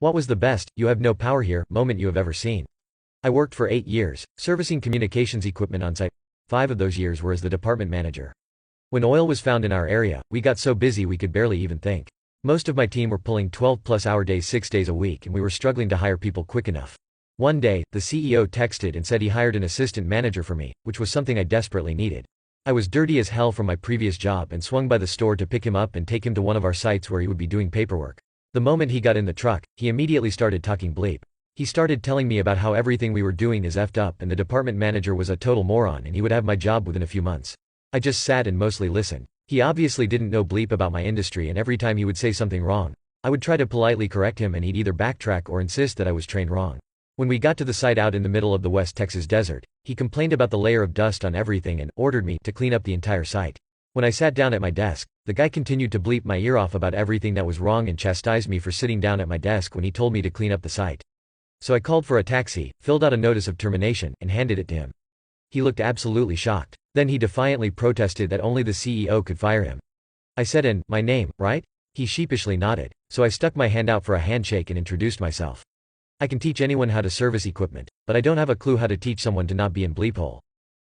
What was the best, you have no power here, moment you have ever seen? I worked for 8 years, servicing communications equipment on site. 5 of those years were as the department manager. When oil was found in our area, we got so busy we could barely even think. Most of my team were pulling 12-plus-hour days 6 days a week and we were struggling to hire people quick enough. One day, the CEO texted and said he hired an assistant manager for me, which was something I desperately needed. I was dirty as hell from my previous job and swung by the store to pick him up and take him to one of our sites where he would be doing paperwork. The moment he got in the truck, he immediately started talking bleep. He started telling me about how everything we were doing is effed up and the department manager was a total moron and he would have my job within a few months. I just sat and mostly listened. He obviously didn't know bleep about my industry and every time he would say something wrong, I would try to politely correct him and he'd either backtrack or insist that I was trained wrong. When we got to the site out in the middle of the West Texas desert, he complained about the layer of dust on everything and ordered me to clean up the entire site. When I sat down at my desk, the guy continued to bleep my ear off about everything that was wrong and chastised me for sitting down at my desk when he told me to clean up the site. So I called for a taxi, filled out a notice of termination, and handed it to him. He looked absolutely shocked. Then he defiantly protested that only the CEO could fire him. I said, "And my name, right?" He sheepishly nodded, so I stuck my hand out for a handshake and introduced myself. I can teach anyone how to service equipment, but I don't have a clue how to teach someone to not be in bleep hole.